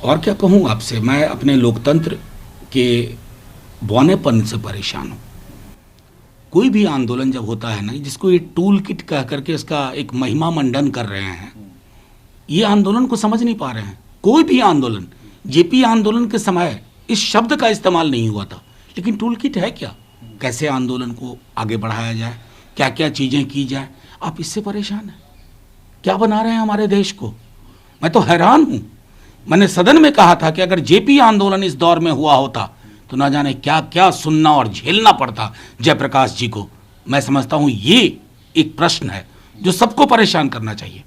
और क्या कहूँ आपसे, मैं अपने लोकतंत्र के बौनेपन से परेशान हूँ। कोई भी आंदोलन जब होता है ना, जिसको ये टूल किट कह करके इसका एक महिमा मंडन कर रहे हैं, ये आंदोलन को समझ नहीं पा रहे हैं। कोई भी आंदोलन, जेपी आंदोलन के समय इस शब्द का इस्तेमाल नहीं हुआ था, लेकिन टूल किट है क्या, कैसे आंदोलन को आगे बढ़ाया जाए, क्या क्या चीज़ें की जाए, आप इससे परेशान हैं। क्या बना रहे हैं हमारे देश को, मैं तो हैरान हूँ। मैंने सदन में कहा था कि अगर जेपी आंदोलन इस दौर में हुआ होता तो ना जाने क्या क्या सुनना और झेलना पड़ता जयप्रकाश जी को। मैं समझता हूँ ये एक प्रश्न है जो सबको परेशान करना चाहिए।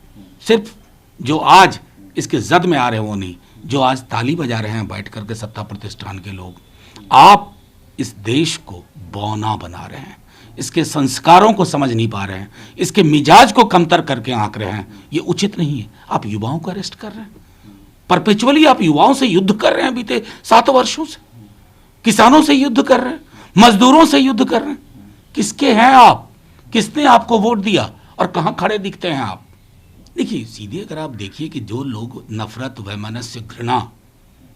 सिर्फ जो आज इसके जद में आ रहे हैं वो नहीं, जो आज ताली बजा रहे हैं बैठ करके सत्ता प्रतिष्ठान के लोग। आप इस देश को बौना बना रहे हैं, इसके संस्कारों को समझ नहीं पा रहे हैं, इसके मिजाज को कमतर करके आंक रहे हैं। ये उचित नहीं है। आप युवाओं को अरेस्ट कर रहे हैं, परपेचुअली आप युवाओं से युद्ध कर रहे हैं। बीते 7 वर्षों से किसानों से युद्ध कर रहे हैं, मजदूरों से युद्ध कर रहे हैं। किसके हैं आप, किसने आपको वोट दिया और कहां खड़े दिखते हैं आप। देखिए, सीधे अगर आप देखिए कि जो लोग नफरत, वैमनस्य, घृणा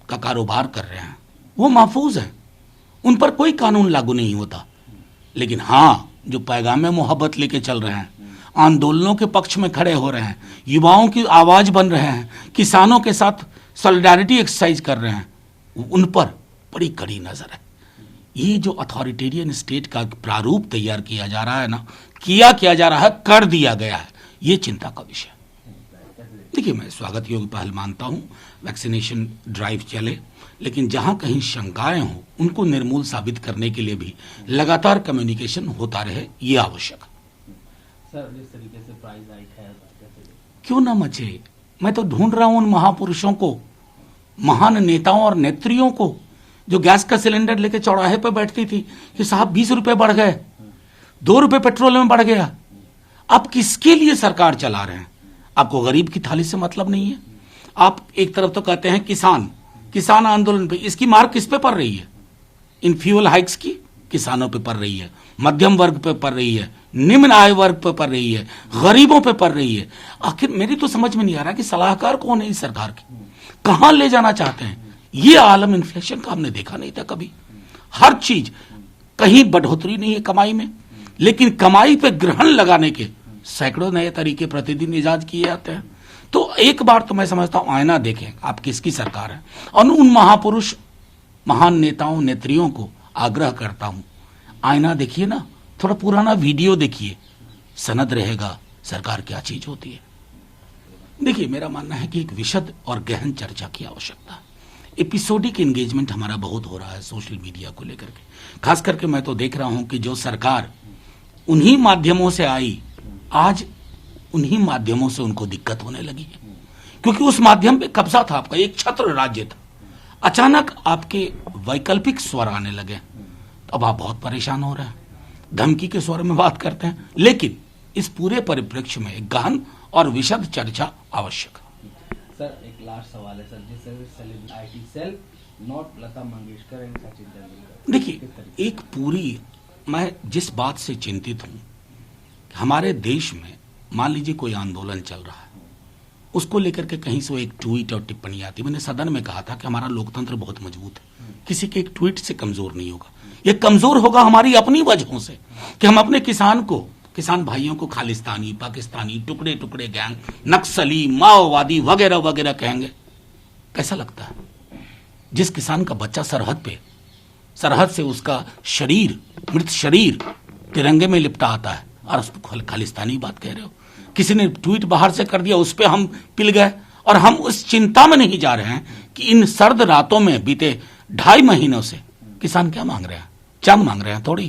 का कारोबार कर रहे हैं वो महफूज हैं, उन पर कोई कानून लागू नहीं होता। लेकिन हाँ, जो पैगाम मोहब्बत लेके चल रहे हैं, आंदोलनों के पक्ष में खड़े हो रहे हैं, युवाओं की आवाज बन रहे हैं, किसानों के साथ सॉलिडारिटी एक्सरसाइज कर रहे हैं, उन पर बड़ी कड़ी नजर है। ये जो अथॉरिटेरियन स्टेट का प्रारूप तैयार किया जा रहा है ना, किया जा रहा है, कर दिया गया है, ये चिंता का विषय। देखिए, मैं स्वागत योग्य पहल मानता हूं वैक्सीनेशन ड्राइव चले, लेकिन जहां कहीं शंकाएं हो उनको निर्मूल साबित करने के लिए भी लगातार कम्युनिकेशन होता रहे, ये आवश्यक है। सर, जिस तरीके से प्राइस हाइक है, क्यों ना मचे। मैं तो ढूंढ रहा हूं उन महापुरुषों को, महान नेताओं और नेत्रियों को, जो गैस का सिलेंडर लेके चौराहे पर बैठती थी कि साहब 20 रुपए बढ़ गए, 2 रुपए पेट्रोल में बढ़ गया। आप किसके लिए सरकार चला रहे हैं? आपको गरीब की थाली से मतलब नहीं है। आप एक तरफ तो कहते हैं किसान आंदोलन पे, इसकी मार किस पे पड़ रही है? इन फ्यूल हाइक्स की किसानों पे पड़ रही है, मध्यम वर्ग पे पड़ रही है, निम्न आय वर्ग पे पड़ रही है, गरीबों पे पड़ रही है। आखिर मेरी तो समझ में नहीं आ रहा कि सलाहकार कौन है इस सरकार के, कहां ले जाना चाहते हैं। ये आलम इन्फ्लेशन का हमने देखा नहीं था कभी। हर चीज, कहीं बढ़ोतरी नहीं है कमाई में, लेकिन कमाई पे ग्रहण लगाने के सैकड़ों नए तरीके प्रतिदिन इजाद किए जाते हैं। तो एक बार तो मैं समझता हूं आईना देखें आप किसकी सरकार है, और उन महापुरुष, महान नेताओं, नेत्रियों को आग्रह करता हूं, आईना देखिए ना, थोड़ा पुराना वीडियो देखिए, सनद रहेगा सरकार क्या चीज होती है। देखिए, मेरा मानना है कि एक विशद और गहन चर्चा की आवश्यकता है। एपिसोडिक एंगेजमेंट हमारा बहुत हो रहा है सोशल मीडिया को लेकर के। खास करके मैं तो देख रहा हूं कि जो सरकार उन्हीं माध्यमों से आई, आज उन्हीं माध्यमों से उनको दिक्कत होने लगी है, क्योंकि उस माध्यम पे कब्जा था आपका, एक छत्र राज्य था। अचानक आपके वैकल्पिक स्वर आने लगे, तो अब आप बहुत परेशान हो रहे हैं, धमकी के स्वर में बात करते हैं। लेकिन इस पूरे परिप्रेक्ष्य में एक गहन और विशद चर्चा आवश्यक है। सर, एक लास्ट सवाल है सर, जिस celebrity sell not Lata Mangeshkar and Sachin Tendulkar. देखिए, एक पूरी, मैं जिस बात से चिंतित हूं, हमारे देश में मान लीजिए कोई आंदोलन चल रहा है, उसको लेकर के कहीं से एक ट्वीट और टिप्पणी आती। मैंने सदन में कहा था कि हमारा लोकतंत्र बहुत मजबूत है, किसी के एक ट्वीट से कमजोर नहीं होगा। ये कमजोर होगा हमारी अपनी वजहों से, कि हम अपने किसान भाइयों को खालिस्तानी, पाकिस्तानी, टुकड़े टुकड़े गैंग, नक्सली, माओवादी वगैरह वगैरह कहेंगे। कैसा लगता है? जिस किसान का बच्चा सरहद से उसका शरीर, मृत शरीर तिरंगे में लिपटा आता है, और उस पर खालिस्तानी बात कह रहे हो। किसी ने ट्वीट बाहर से कर दिया, उस पर हम पिल गए, और हम उस चिंता में नहीं जा रहे हैं कि इन सर्द रातों में बीते 2.5 महीनों से किसान क्या मांग रहे हैं? चंद मांग रहे हैं थोड़ी,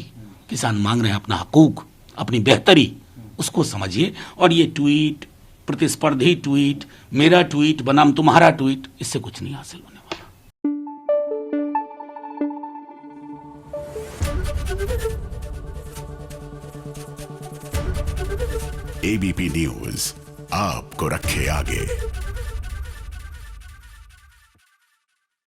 किसान मांग रहे हैं अपना हकूक, अपनी बेहतरी। उसको समझिए। और ये ट्वीट, प्रतिस्पर्धी ट्वीट, मेरा ट्वीट बनाम तुम्हारा ट्वीट, इससे कुछ नहीं हासिल होने वाला। एबीपी न्यूज आपको रखे आगे।